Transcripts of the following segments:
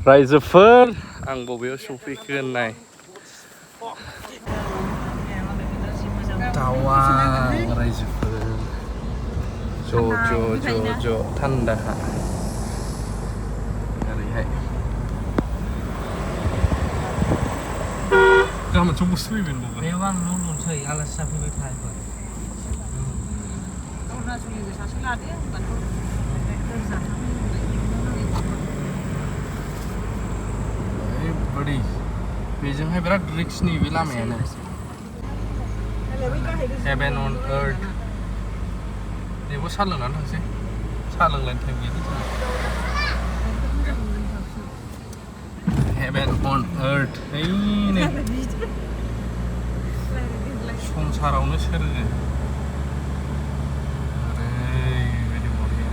रायजोफोर आं बबेयाव सफैखो होननाय टावां रायजोफोर ज' थान्दा ओरैहाय गाबोन थ' बुस्थु फैगोन बेयाव आं न' लुनोसै आलासि जाफैबाय थागोन अरुणाचलनिबो सासे लादो बड़ी बेजोंहाय बिराद रिक्सनि बे लामायानो हेभेन अन अर्थ बेबो साहा लोंनानै थांसै साहा लोंलायनो टाइम गैया हेभेन अन अर्थ ओइनो संसारावनो सोरगो ओरैबायदि बरिया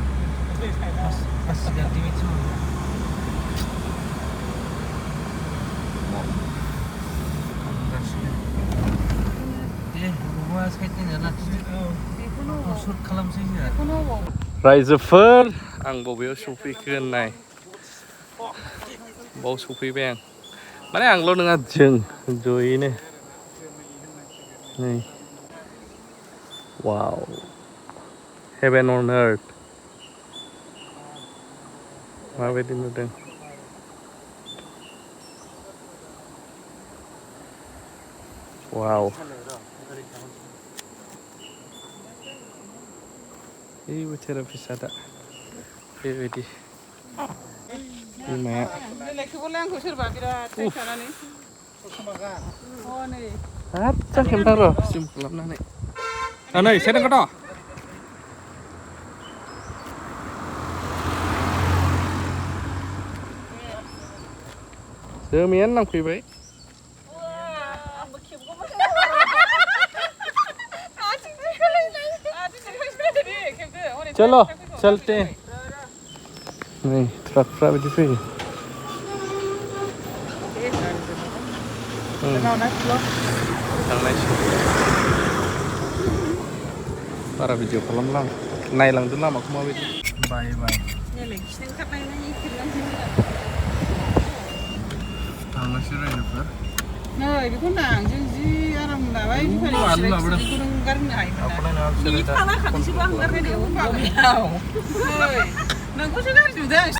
रायजोफोर आं बबेयाव सफैखो होननाय बाव सफैबाय आं माने आंल' नङा जों जयैनो नै वाव हेभेन अन अर्थ माबायदि नुदों वाव এই बोथोरा फिसादा बेबायदि बिमाया आदसा खोन्था र' जुम खालामनानै नै सेरगोन जोमैयानो नांफैबाय चलो चलते हैं नहीं ट्रकफ्रा बिदि फैयो थांनायसै बारा भिडिअ खालामला आं नायलांदो लामाखौ माबायदि बाय बाय थांनोसै रायजोफोर नै बेखौ नां जों जि आराम लाबाय आलु लाबोदों गारनो हायोमोन ना नोंखौसो गाज्रि नुदों